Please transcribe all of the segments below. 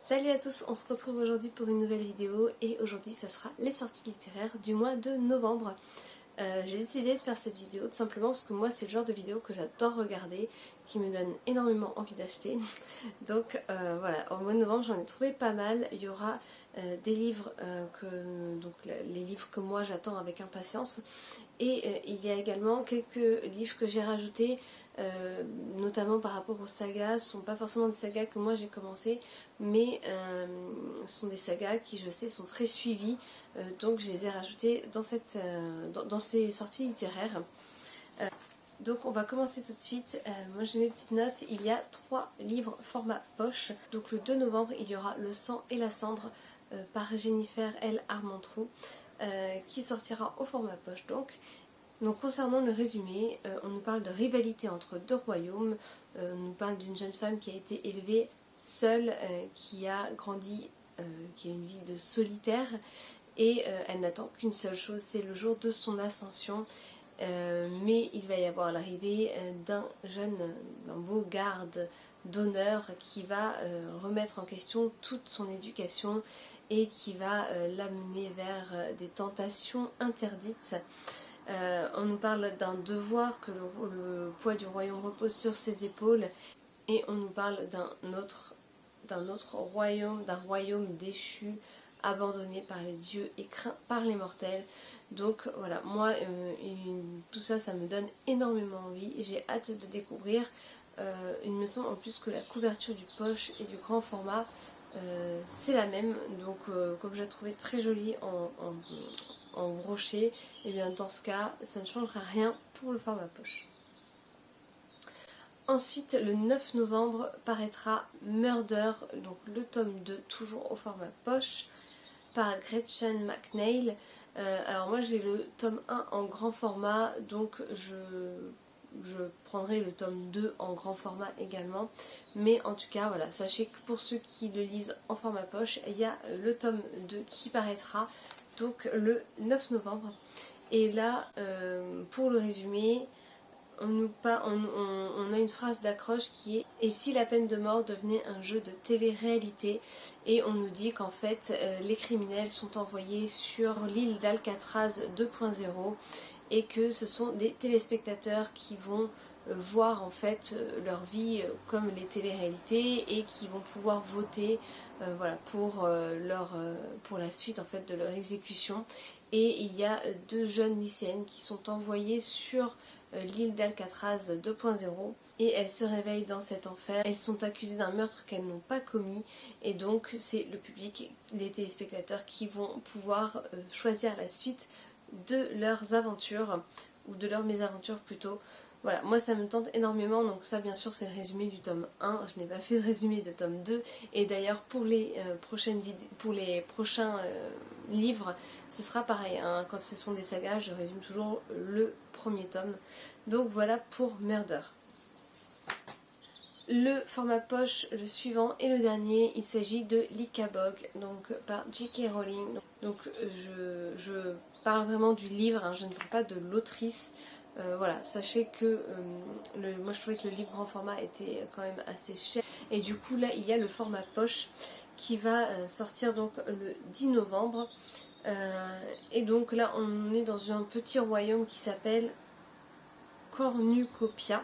Salut à tous, on se retrouve aujourd'hui pour une nouvelle vidéo et aujourd'hui ça sera les sorties littéraires du mois de novembre. J'ai décidé de faire cette vidéo tout simplement parce que moi c'est le genre de vidéo que j'adore regarder, qui me donne énormément envie d'acheter. Donc voilà, au mois de novembre j'en ai trouvé pas mal. Il y aura des livres, les livres que moi j'attends avec impatience. Et il y a également quelques livres que j'ai rajoutés, notamment par rapport aux sagas. Ce ne sont pas forcément des sagas que moi j'ai commencé, mais ce sont des sagas qui je sais sont très suivies, donc je les ai rajoutés dans ces sorties littéraires. Donc on va commencer tout de suite. Moi j'ai mes petites notes. Il y a 3 livres format poche. Donc le 2 novembre il y aura Le sang et la cendre par Jennifer L. Armentrout, qui sortira au format poche. Donc concernant le résumé, on nous parle de rivalité entre deux royaumes. On nous parle d'une jeune femme qui a été élevée seule, qui a grandi, qui a une vie de solitaire, et elle n'attend qu'une seule chose, c'est le jour de son ascension. Mais il va y avoir l'arrivée d'un beau garde d'honneur qui va remettre en question toute son éducation et qui va l'amener vers des tentations interdites. On nous parle d'un devoir, que le poids du royaume repose sur ses épaules, et on nous parle d'un autre royaume, d'un royaume déchu, abandonné par les dieux et craint par les mortels. Donc voilà, moi tout ça, ça me donne énormément envie, j'ai hâte de découvrir. Il me semble en plus que la couverture du poche et du grand format, c'est la même, donc comme je la trouvais très jolie en brochet, et bien dans ce cas ça ne changera rien pour le format poche. Ensuite le 9 novembre paraîtra Murder, donc le tome 2 toujours au format poche par Gretchen McNeil. Alors moi j'ai le tome 1 en grand format, donc je prendrai le tome 2 en grand format également. Mais en tout cas voilà, sachez que pour ceux qui le lisent en format poche, il y a le tome 2 qui paraîtra donc le 9 novembre. Et là, pour le résumé, on a une phrase d'accroche qui est « Et si la peine de mort devenait un jeu de télé-réalité ?» Et on nous dit qu'en fait, les criminels sont envoyés sur l'île d'Alcatraz 2.0 et que ce sont des téléspectateurs qui vont voir en fait leur vie comme les téléréalités et qui vont pouvoir voter voilà, pour la suite en fait de leur exécution. Et il y a 2 jeunes lycéennes qui sont envoyées sur l'île d'Alcatraz 2.0 et elles se réveillent dans cet enfer. Elles sont accusées d'un meurtre qu'elles n'ont pas commis, et donc c'est le public, les téléspectateurs, qui vont pouvoir choisir la suite de leurs aventures, ou de leurs mésaventures plutôt. Voilà, moi ça me tente énormément, donc ça bien sûr c'est le résumé du tome 1, je n'ai pas fait de résumé de tome 2, et d'ailleurs pour les prochains livres, ce sera pareil, hein. Quand ce sont des sagas, je résume toujours le premier tome. Donc voilà pour Murder. Le format poche, le suivant et le dernier, il s'agit de Lycabog, donc par J.K. Rowling. Donc je parle vraiment du livre, hein, je ne parle pas de l'autrice. Voilà, sachez que moi je trouvais que le livre grand format était quand même assez cher. Et du coup là il y a le format poche qui va sortir donc le 10 novembre. Et donc là on est dans un petit royaume qui s'appelle Cornucopia.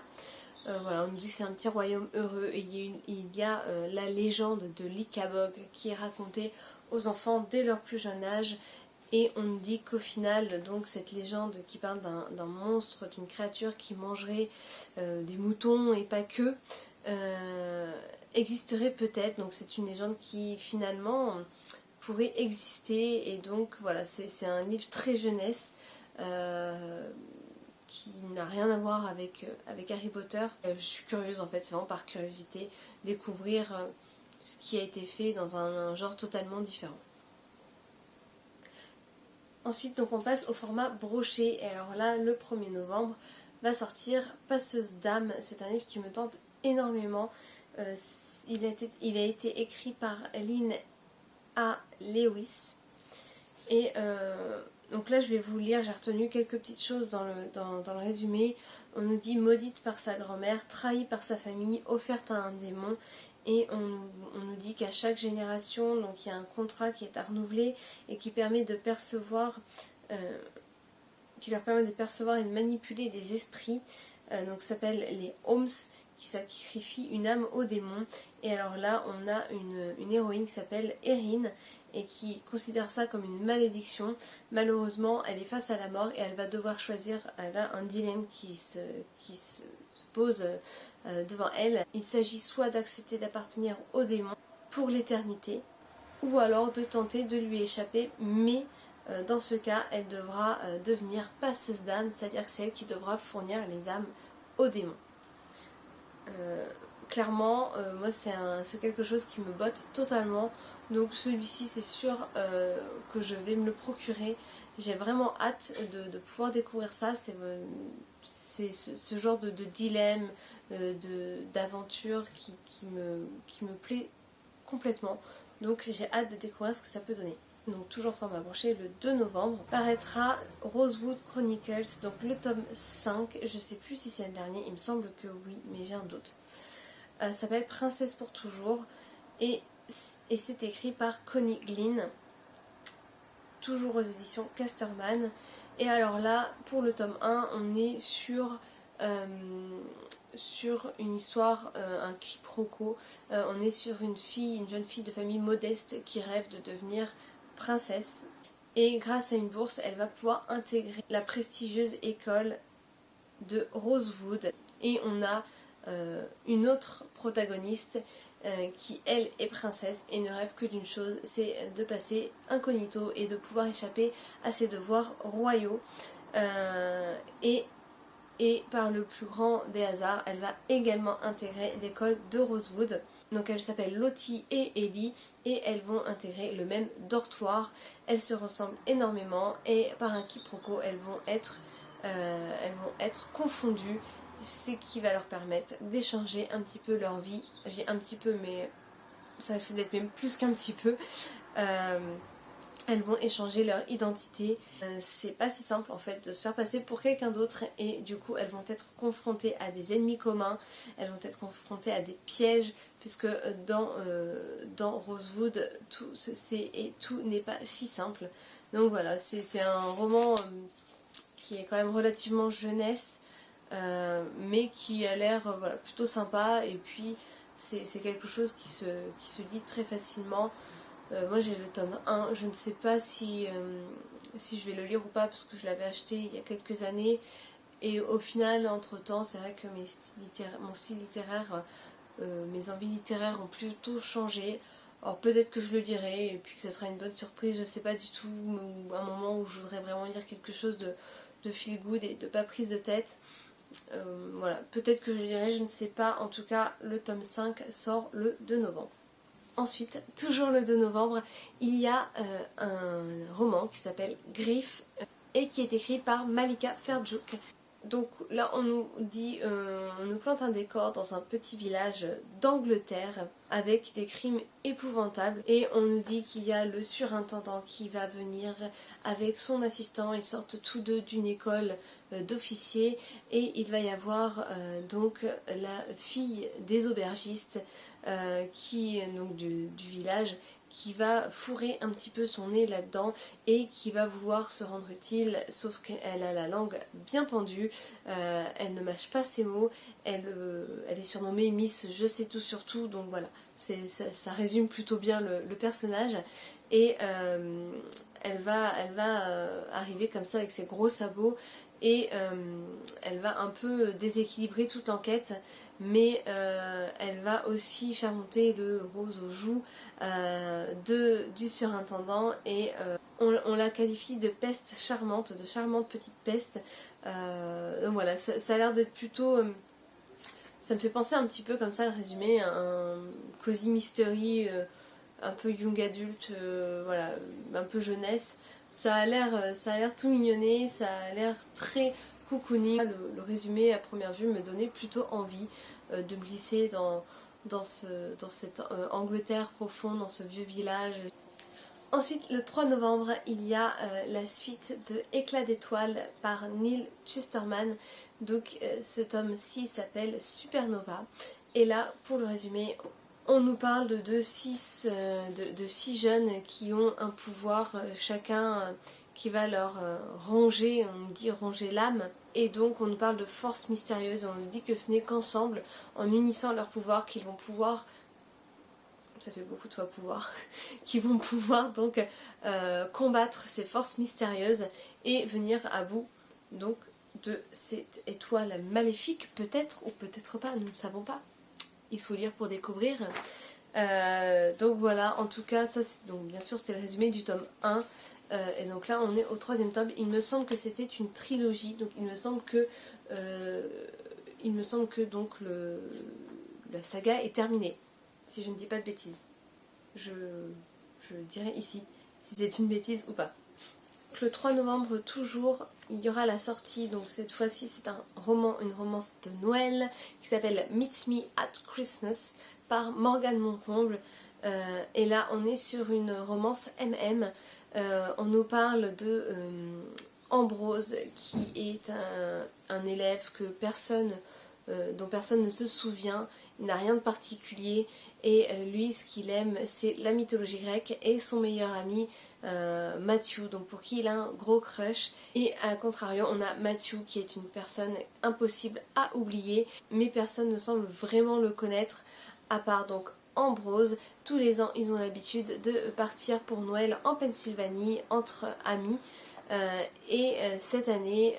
Voilà, on nous dit que c'est un petit royaume heureux, et il y a la légende de Lycabog qui est racontée aux enfants dès leur plus jeune âge. Et on nous dit qu'au final, donc cette légende qui parle d'un monstre, d'une créature qui mangerait des moutons et pas que, existerait peut-être. Donc c'est une légende qui finalement pourrait exister, et donc voilà, c'est un livre très jeunesse. Qui n'a rien à voir avec Harry Potter. Je suis curieuse en fait, c'est vraiment par curiosité, découvrir ce qui a été fait dans un genre totalement différent. Ensuite donc on passe au format broché, et alors là le 1er novembre va sortir Passeuse d'âme. C'est un livre qui me tente énormément. Il a été écrit par Lynn A. Lewis, et donc là je vais vous lire, j'ai retenu quelques petites choses dans le résumé. On nous dit: maudite par sa grand-mère, trahie par sa famille, offerte à un démon, et on nous dit qu'à chaque génération, donc il y a un contrat qui est à renouveler et qui permet de percevoir, qui leur permet de percevoir et de manipuler des esprits, donc ça s'appelle les Homs, qui sacrifient une âme au démon. Et alors là on a une héroïne qui s'appelle Erin et qui considère ça comme une malédiction. Malheureusement elle est face à la mort et elle va devoir choisir, elle a un dilemme qui se pose devant elle. Il s'agit soit d'accepter d'appartenir au démon pour l'éternité, ou alors de tenter de lui échapper, mais dans ce cas elle devra devenir passeuse d'âmes, c'est-à-dire que c'est elle qui devra fournir les âmes aux démons. Clairement moi c'est quelque chose qui me botte totalement, donc celui-ci c'est sûr que je vais me le procurer. J'ai vraiment hâte de pouvoir découvrir ça. C'est ce genre de dilemme, d'aventure qui me plaît complètement, donc j'ai hâte de découvrir ce que ça peut donner. Donc toujours format broché, le 2 novembre paraîtra Rosewood Chronicles, donc le tome 5, je sais plus si c'est le dernier, il me semble que oui, mais j'ai un doute. Ça s'appelle Princesse pour toujours et c'est écrit par Connie Glynn, toujours aux éditions Casterman. Et alors là, pour le tome 1, on est sur une histoire, un quiproquo. On est sur une jeune fille de famille modeste qui rêve de devenir princesse. Et grâce à une bourse, elle va pouvoir intégrer la prestigieuse école de Rosewood. Et on a une autre protagoniste qui elle est princesse et ne rêve que d'une chose, c'est de passer incognito et de pouvoir échapper à ses devoirs royaux. Et par le plus grand des hasards, elle va également intégrer l'école de Rosewood. Donc elles s'appellent Lottie et Ellie et elles vont intégrer le même dortoir. Elles se ressemblent énormément et par un quiproquo elles vont être confondues, ce qui va leur permettre d'échanger un petit peu leur vie. J'ai un petit peu, mais ça risque d'être même plus qu'un petit peu. Elles vont échanger leur identité. C'est pas si simple en fait de se faire passer pour quelqu'un d'autre et du coup elles vont être confrontées à des ennemis communs, elles vont être confrontées à des pièges puisque dans Rosewood tout n'est pas si simple. Donc voilà, c'est un roman qui est quand même relativement jeunesse mais qui a l'air voilà, plutôt sympa et puis c'est quelque chose qui se lit très facilement. Moi j'ai le tome 1, je ne sais pas si je vais le lire ou pas parce que je l'avais acheté il y a quelques années et au final entre temps c'est vrai que mon style littéraire, mes envies littéraires ont plutôt changé. Alors peut-être que je le lirai et puis que ça sera une bonne surprise, je sais pas du tout, ou un moment où je voudrais vraiment lire quelque chose de feel good et de pas prise de tête. Voilà, peut-être que je le lirai, je ne sais pas, en tout cas le tome 5 sort le 2 novembre. Ensuite, toujours le 2 novembre, il y a un roman qui s'appelle Griff et qui est écrit par Malika Ferjuk. Donc là on nous dit, on nous plante un décor dans un petit village d'Angleterre avec des crimes épouvantables et on nous dit qu'il y a le surintendant qui va venir avec son assistant, ils sortent tous deux d'une école d'officiers et il va y avoir donc la fille des aubergistes donc du village qui va fourrer un petit peu son nez là-dedans et qui va vouloir se rendre utile, sauf qu'elle a la langue bien pendue, elle ne mâche pas ses mots, elle est surnommée Miss Je sais tout sur tout, donc voilà, ça résume plutôt bien le personnage. Et elle va arriver comme ça avec ses gros sabots et elle va un peu déséquilibrer toute l'enquête, mais elle va aussi faire monter le rose aux joues du surintendant et on la qualifie de peste charmante, de charmante petite peste. Donc voilà, ça a l'air d'être plutôt... ça me fait penser un petit peu comme ça le résumé, un cozy mystery un peu young adulte, voilà, un peu jeunesse. Ça a l'air tout mignonné, ça a l'air très cocooning. Le résumé à première vue me donnait plutôt envie de me glisser dans cette Angleterre profonde, dans ce vieux village. Ensuite, le 3 novembre, il y a la suite de Éclat d'étoiles par Neil Chesterman. Donc ce tome-ci s'appelle Supernova. Et là, pour le résumé, On nous parle de six jeunes qui ont un pouvoir, chacun qui va leur ronger, on nous dit ronger l'âme. Et donc on nous parle de force mystérieuse, on nous dit que ce n'est qu'ensemble, en unissant leurs pouvoirs, qu'ils vont pouvoir, ça fait beaucoup de fois pouvoir, qui vont pouvoir donc combattre ces forces mystérieuses et venir à bout donc de cette étoile maléfique, peut-être ou peut-être pas, nous ne savons pas. Il faut lire pour découvrir. Donc voilà, en tout cas, ça, donc bien sûr c'est le résumé du tome 1. Et donc là on est au 3e tome. Il me semble que c'était une trilogie, donc il me semble que donc la saga est terminée, si je ne dis pas de bêtises. Je dirai ici si c'est une bêtise ou pas. Le 3 novembre toujours, il y aura la sortie, donc cette fois-ci c'est une romance de Noël qui s'appelle Meet Me at Christmas par Morgane Moncomble. Et là on est sur une romance MM. On nous parle de Ambrose qui est un élève dont personne ne se souvient. Il n'a rien de particulier et lui ce qu'il aime c'est la mythologie grecque et son meilleur ami Matthew, donc pour qui il a un gros crush. Et à contrario on a Matthew qui est une personne impossible à oublier, mais personne ne semble vraiment le connaître à part donc Ambrose. Tous les ans ils ont l'habitude de partir pour Noël en Pennsylvanie entre amis. Cette année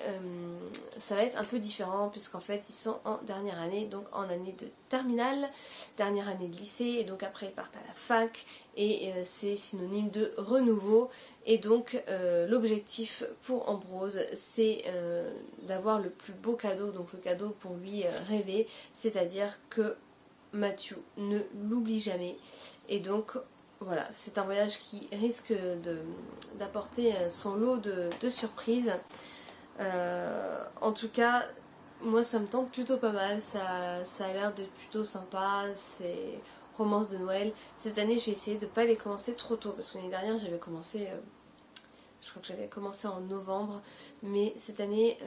ça va être un peu différent puisqu'en fait ils sont en dernière année, donc en année de terminale, dernière année de lycée, et donc après ils partent à la fac et c'est synonyme de renouveau. Et donc l'objectif pour Ambrose c'est d'avoir le plus beau cadeau, donc le cadeau pour lui rêver, c'est-à-dire que Matthew ne l'oublie jamais. Et donc voilà, c'est un voyage qui risque d'apporter son lot de surprises. En tout cas, moi ça me tente plutôt pas mal, ça a l'air d'être plutôt sympa, c'est romance de Noël. Cette année je vais essayer de ne pas les commencer trop tôt, parce que l'année dernière j'avais commencé, je crois que j'avais commencé en novembre, mais cette année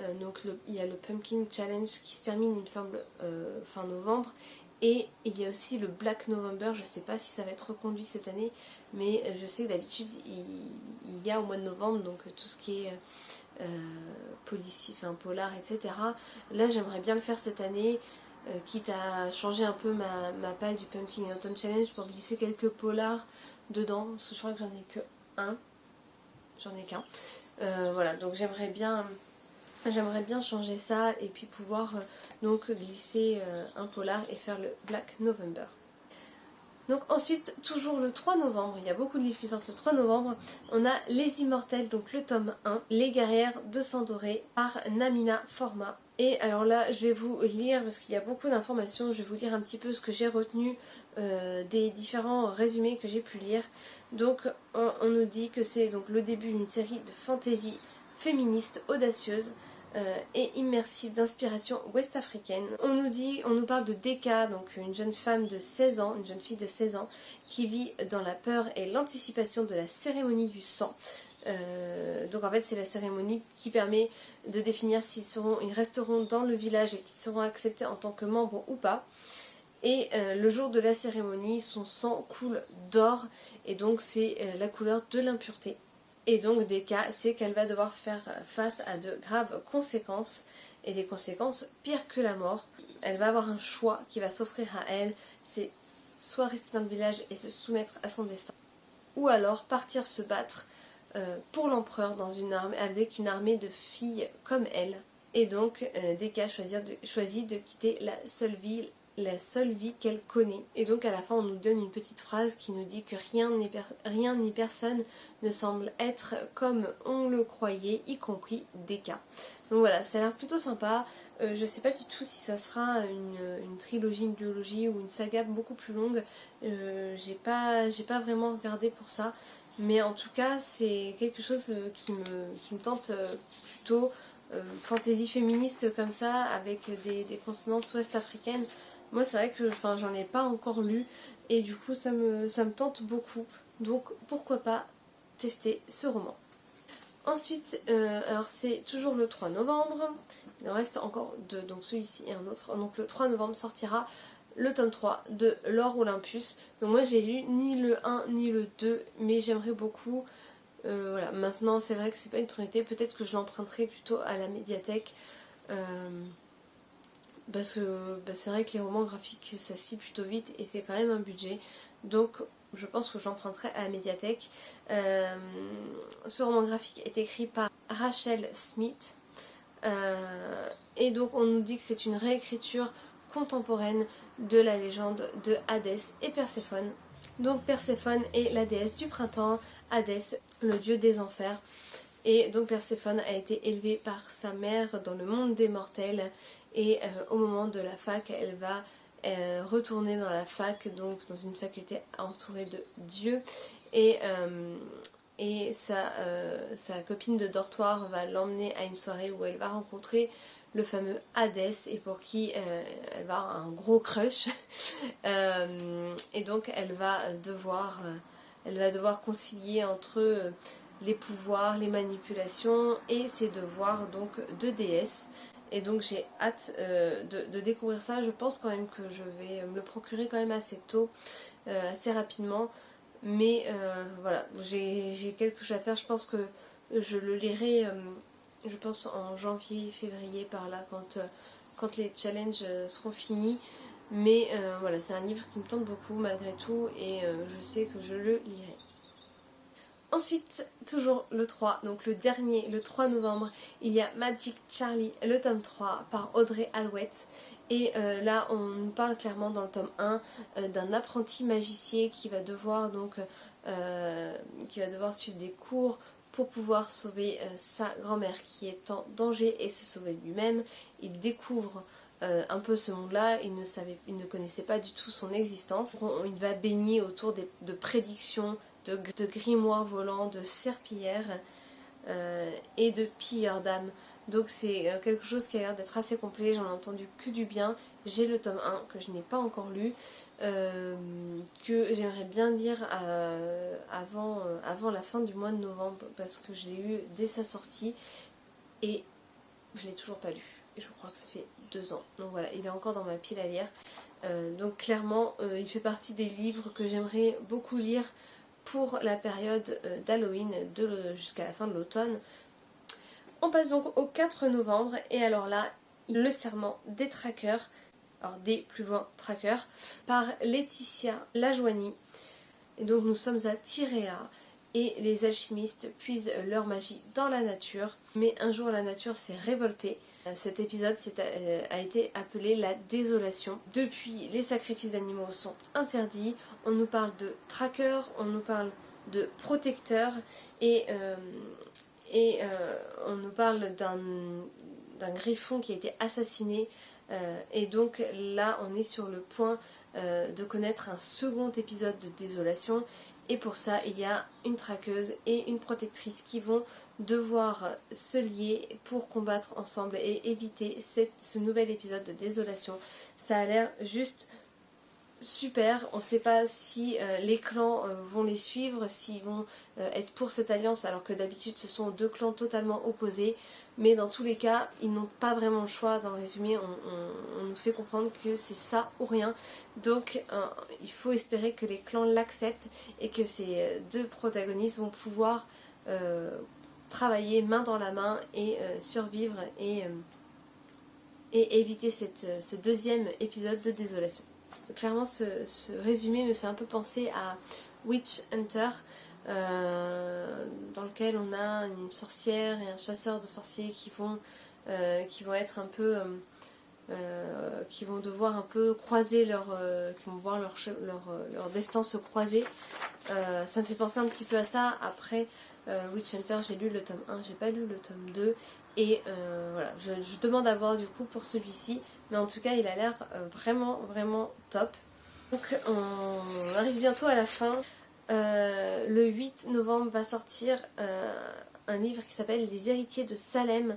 il y a le Pumpkin Challenge qui se termine il me semble fin novembre. Et il y a aussi le Black November, je ne sais pas si ça va être reconduit cette année, mais je sais que d'habitude il y a au mois de novembre, donc tout ce qui est policier, enfin polar, etc. Là j'aimerais bien le faire cette année, quitte à changer un peu ma palle du Pumpkin Autumn Challenge pour glisser quelques polars dedans, parce que je crois que j'en ai que un, j'en ai qu'un. Voilà, donc j'aimerais bien changer ça et puis pouvoir donc glisser un polar et faire le Black November. Donc ensuite, toujours le 3 novembre, il y a beaucoup de livres qui sortent le 3 novembre, on a Les Immortels, donc le tome 1, Les Guerrières de Sandoré par Namina Format. Et alors là, je vais vous lire, parce qu'il y a beaucoup d'informations, je vais vous lire un petit peu ce que j'ai retenu des différents résumés que j'ai pu lire. Donc on nous dit que c'est donc le début d'une série de fantasy féministe audacieuse et immersive d'inspiration ouest-africaine. On nous parle de Deka, donc une jeune femme de 16 ans, une jeune fille de 16 ans, qui vit dans la peur et l'anticipation de la cérémonie du sang. Donc en fait c'est la cérémonie qui permet de définir ils resteront dans le village et qu'ils seront acceptés en tant que membres ou pas. Et le jour de la cérémonie, son sang coule d'or, et donc c'est la couleur de l'impureté. Et donc Deka, c'est qu'elle va devoir faire face à de graves conséquences, et des conséquences pires que la mort. Elle va avoir un choix qui va s'offrir à elle, c'est soit rester dans le village et se soumettre à son destin, ou alors partir se battre pour l'empereur avec une armée de filles comme elle. Et donc Deka choisit de quitter la seule vie qu'elle connaît. Et donc à la fin on nous donne une petite phrase qui nous dit que rien ni personne ne semble être comme on le croyait, y compris Deka. Donc voilà, ça a l'air plutôt sympa. Je sais pas du tout si ça sera une trilogie, une duologie ou une saga beaucoup plus longue. J'ai pas vraiment regardé pour ça. Mais en tout cas c'est quelque chose qui me tente plutôt. Fantasy féministe comme ça, avec des consonances ouest-africaines. Moi c'est vrai que j'en ai pas encore lu et du coup ça me tente beaucoup, donc pourquoi pas tester ce roman. Ensuite, alors c'est toujours le 3 novembre, il en reste encore deux, donc celui-ci et un autre. Donc le 3 novembre sortira le tome 3 de Lore Olympus. Donc moi j'ai lu ni le 1 ni le 2, mais j'aimerais beaucoup. Voilà, maintenant c'est vrai que c'est pas une priorité, peut-être que je l'emprunterai plutôt à la médiathèque. Parce que c'est vrai que les romans graphiques ça se lit plutôt vite et c'est quand même un budget. Donc je pense que j'emprunterai à la médiathèque. Ce roman graphique est écrit par Rachel Smith. Et donc on nous dit que c'est une réécriture contemporaine de la légende de Hadès et Perséphone. Donc Perséphone est la déesse du printemps, Hadès le dieu des enfers. Et donc Perséphone a été élevée par sa mère dans le monde des mortels et au moment de la fac elle va retourner dans la fac, donc dans une faculté entourée de dieux et sa copine de dortoir va l'emmener à une soirée où elle va rencontrer le fameux Hadès et pour qui elle va avoir un gros crush. Et donc elle va devoir concilier entre les pouvoirs, les manipulations et ses devoirs donc de déesse. Et donc j'ai hâte de découvrir ça. Je pense quand même que je vais me le procurer quand même assez tôt, assez rapidement. Mais voilà, j'ai quelque chose à faire. Je pense que je le lirai, je pense en janvier, février par là, quand les challenges seront finis. Mais voilà, c'est un livre qui me tente beaucoup malgré tout et je sais que je le lirai. Ensuite, toujours le 3, donc le dernier, le 3 novembre, il y a Magic Charlie, le tome 3 par Audrey Alouette. Et là, on nous parle clairement dans le tome 1 d'un apprenti magicien qui va devoir suivre des cours pour pouvoir sauver sa grand-mère qui est en danger et se sauver lui-même. Il découvre un peu ce monde-là, il ne connaissait pas du tout son existence. Il va baigner autour de prédictions, de grimoires volants, de serpillères et de pilleurs d'âmes. Donc c'est quelque chose qui a l'air d'être assez complet, j'en ai entendu que du bien. J'ai le tome 1 que je n'ai pas encore lu, que j'aimerais bien lire avant la fin du mois de novembre parce que je l'ai eu dès sa sortie et je l'ai toujours pas lu. Et je crois que ça fait 2 ans. Donc voilà, il est encore dans ma pile à lire. Donc clairement, il fait partie des livres que j'aimerais beaucoup lire pour la période d'Halloween jusqu'à la fin de l'automne. On passe donc au 4 novembre et alors là, le serment des traqueurs, alors des plus loin traqueurs, par Laetitia Lajoigny. Et donc nous sommes à Tyréa et les alchimistes puisent leur magie dans la nature. Mais un jour la nature s'est révoltée. Cet épisode a été appelé la désolation. Depuis, les sacrifices d'animaux sont interdits. On nous parle de traqueurs, on nous parle de protecteurs et on nous parle d'un griffon qui a été assassiné. Et donc là, on est sur le point de connaître un second épisode de désolation. Et pour ça, il y a une traqueuse et une protectrice qui vont devoir se lier pour combattre ensemble et éviter ce nouvel épisode de désolation. Ça a l'air juste super. On ne sait pas si les clans vont les suivre, s'ils vont être pour cette alliance alors que d'habitude ce sont 2 clans totalement opposés. Mais dans tous les cas, ils n'ont pas vraiment le choix. Dans le résumé, on nous fait comprendre que c'est ça ou rien. Donc il faut espérer que les clans l'acceptent et que ces 2 protagonistes vont pouvoir travailler main dans la main et survivre et éviter ce deuxième épisode de désolation. Clairement ce résumé me fait un peu penser à Witch Hunter dans lequel on a une sorcière et un chasseur de sorciers qui vont être un peu qui vont devoir un peu croiser qui vont voir leur destin se croiser. Ça me fait penser un petit peu à ça. Après Witch Hunter, j'ai lu le tome 1, j'ai pas lu le tome 2 et voilà, je demande à voir du coup pour celui-ci, mais en tout cas il a l'air vraiment vraiment top. Donc on arrive bientôt à la fin. Le 8 novembre va sortir un livre qui s'appelle Les héritiers de Salem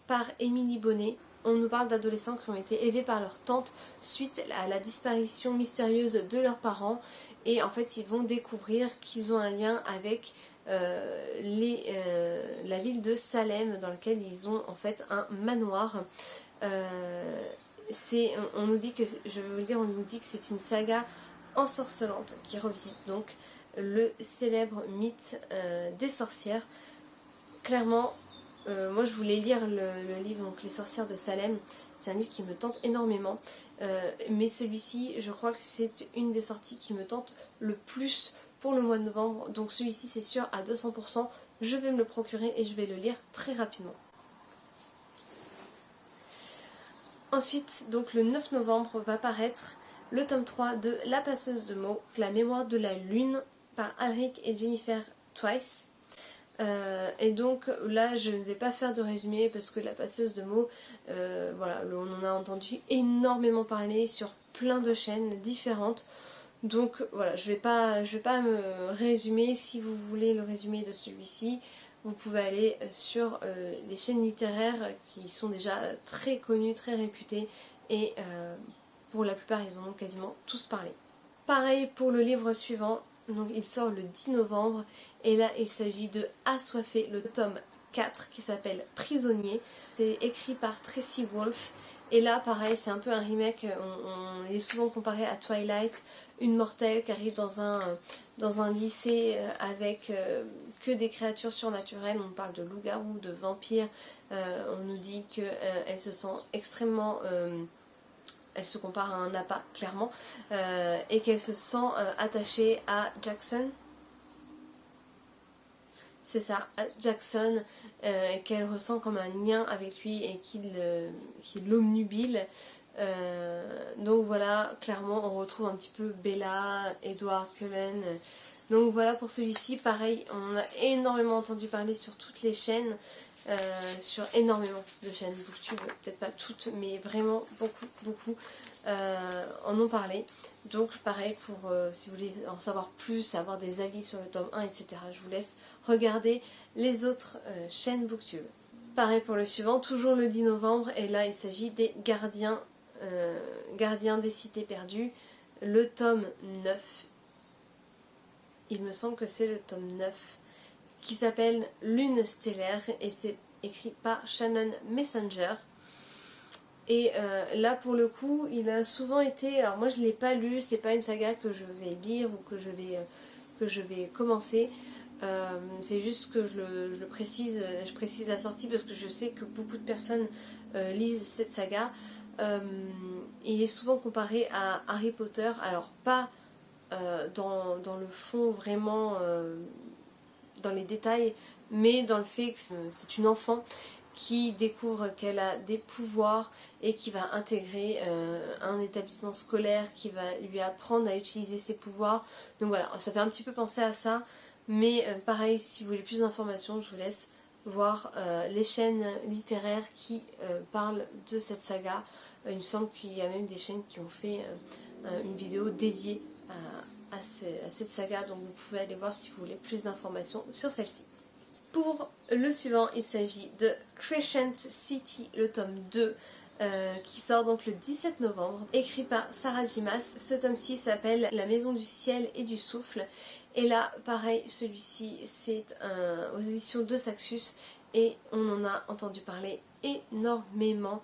par Émilie Bonnet. On nous parle d'adolescents qui ont été élevés par leur tante suite à la disparition mystérieuse de leurs parents et en fait ils vont découvrir qu'ils ont un lien avec la ville de Salem dans laquelle ils ont en fait un manoir on nous dit que, je veux dire, on nous dit que c'est une saga ensorcelante qui revisite donc le célèbre mythe des sorcières. Clairement, moi je voulais lire le livre donc Les sorcières de Salem, c'est un livre qui me tente énormément, mais celui-ci je crois que c'est une des sorties qui me tente le plus pour le mois de novembre, donc celui-ci c'est sûr à 200%, je vais me le procurer et je vais le lire très rapidement. Ensuite, donc le 9 novembre va paraître le tome 3 de La passeuse de mots, La mémoire de la lune par Alric et Jennifer Twice. Et donc là je ne vais pas faire de résumé parce que La passeuse de mots, voilà, on en a entendu énormément parler sur plein de chaînes différentes. Donc voilà, je vais pas me résumer. Si vous voulez le résumé de celui-ci, vous pouvez aller sur les chaînes littéraires qui sont déjà très connues, très réputées et pour la plupart ils en ont quasiment tous parlé. Pareil pour le livre suivant, donc il sort le 10 novembre et là il s'agit de Assoiffé, le tome 4 qui s'appelle Prisonnier. C'est écrit par Tracy Wolff et là pareil c'est un peu un remake, on est souvent comparé à Twilight, une mortelle qui arrive dans un lycée avec que des créatures surnaturelles, on parle de loups-garous, de vampires, on nous dit qu'elle se sent extrêmement... elle se compare à un appât, clairement, et qu'elle se sent attachée à Jackson. C'est ça, à Jackson, qu'elle ressent comme un lien avec lui et qu'il l'omnubile. Donc voilà, clairement on retrouve un petit peu Bella, Edward Cullen. Donc voilà pour celui-ci, pareil, on a énormément entendu parler sur toutes les chaînes. Sur énormément de chaînes Booktube, peut-être pas toutes mais vraiment beaucoup en ont parlé. Donc pareil pour si vous voulez en savoir plus, avoir des avis sur le tome 1 etc, je vous laisse regarder les autres chaînes Booktube. Pareil pour le suivant, toujours le 10 novembre et là il s'agit des gardiens des cités perdues, le tome 9, il me semble que c'est le tome 9 qui s'appelle Lune stellaire et c'est écrit par Shannon Messenger. Et là pour le coup il a souvent été, alors moi je ne l'ai pas lu, c'est pas une saga que je vais lire ou que je vais commencer, c'est juste que je précise la sortie parce que je sais que beaucoup de personnes lisent cette saga. Il est souvent comparé à Harry Potter, alors pas dans le fond vraiment, dans les détails, mais dans le fait que c'est une enfant qui découvre qu'elle a des pouvoirs et qui va intégrer un établissement scolaire qui va lui apprendre à utiliser ses pouvoirs. Donc voilà, ça fait un petit peu penser à ça, mais pareil, si vous voulez plus d'informations, je vous laisse voir les chaînes littéraires qui parlent de cette saga. Il me semble qu'il y a même des chaînes qui ont fait une vidéo dédiée à cette saga, donc vous pouvez aller voir si vous voulez plus d'informations sur celle-ci. Pour le suivant, il s'agit de Crescent City, le tome 2, qui sort donc le 17 novembre, écrit par Sarah J. Maas. Ce tome-ci s'appelle La Maison du Ciel et du Souffle. Et là, pareil, celui-ci, c'est aux éditions de Saxus, et on en a entendu parler énormément.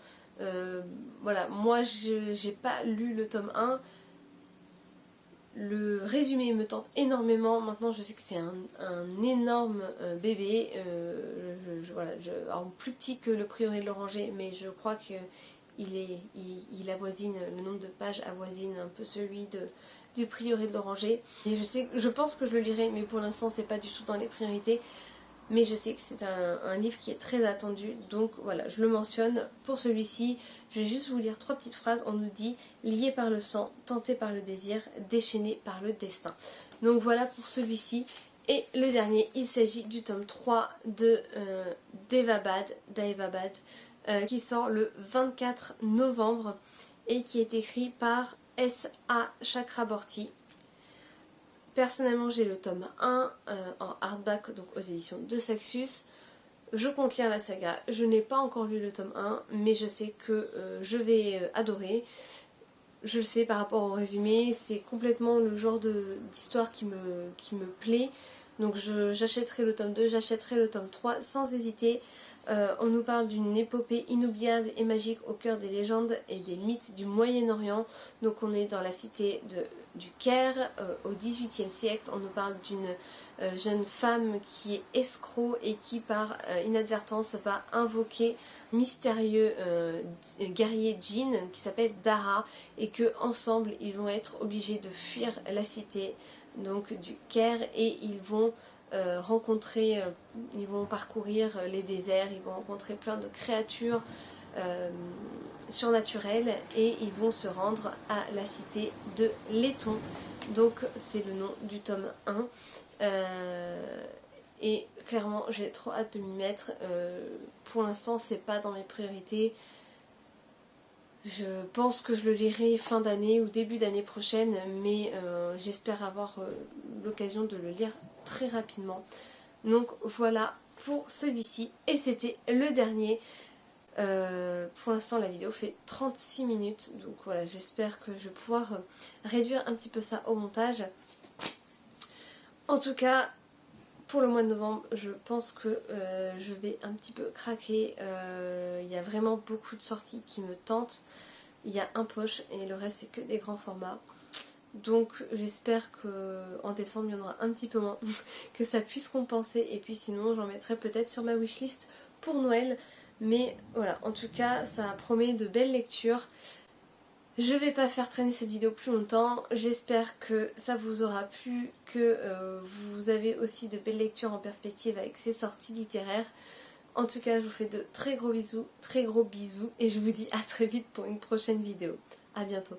Voilà, moi, j'ai pas lu le tome 1, le résumé me tente énormément. Maintenant je sais que c'est un énorme bébé, voilà, alors plus petit que le Prieuré de l'Oranger, mais je crois que il avoisine, le nombre de pages avoisine un peu celui du Prieuré de l'Oranger. Et je pense que je le lirai, mais pour l'instant c'est pas du tout dans les priorités. Mais je sais que c'est un livre qui est très attendu, donc voilà, je le mentionne pour celui-ci. Je vais juste vous lire 3 petites phrases. On nous dit « Lié par le sang, tenté par le désir, déchaîné par le destin ». Donc voilà pour celui-ci. Et le dernier, il s'agit du tome 3 de d'Evabad, qui sort le 24 novembre et qui est écrit par S.A. Chakraborty. Personnellement j'ai le tome 1 en hardback, donc aux éditions de Saxus. Je compte lire la saga, je n'ai pas encore lu le tome 1, mais je sais que je vais adorer. Je le sais par rapport au résumé, c'est complètement le genre d'histoire qui me plaît. Donc j'achèterai le tome 2, j'achèterai le tome 3 sans hésiter. On nous parle d'une épopée inoubliable et magique au cœur des légendes et des mythes du Moyen-Orient. Donc on est dans la cité du Caire au XVIIIe siècle. On nous parle d'une jeune femme qui est escroc et qui par inadvertance va invoquer mystérieux guerrier djinn qui s'appelle Dara, et que ensemble ils vont être obligés de fuir la cité donc du Caire, et ils vont ils vont parcourir les déserts, ils vont rencontrer plein de créatures surnaturelles, et ils vont se rendre à la cité de Letton. Donc c'est le nom du tome 1. Et clairement j'ai trop hâte de m'y mettre. Pour l'instant c'est pas dans mes priorités. Je pense que je le lirai fin d'année ou début d'année prochaine, mais j'espère avoir l'occasion de le lire très rapidement. Donc voilà pour celui-ci, et c'était le dernier. Pour l'instant la vidéo fait 36 minutes, donc voilà, j'espère que je vais pouvoir réduire un petit peu ça au montage. En tout cas, pour le mois de novembre, je pense que je vais un petit peu craquer. Il y a vraiment beaucoup de sorties qui me tentent. Il y a un poche et le reste c'est que des grands formats. Donc j'espère qu'en décembre il y en aura un petit peu moins, que ça puisse compenser. Et puis sinon j'en mettrai peut-être sur ma wishlist pour Noël. Mais voilà, en tout cas ça promet de belles lectures. Je vais pas faire traîner cette vidéo plus longtemps, j'espère que ça vous aura plu, que vous avez aussi de belles lectures en perspective avec ces sorties littéraires. En tout cas je vous fais de très gros bisous, et je vous dis à très vite pour une prochaine vidéo. À bientôt.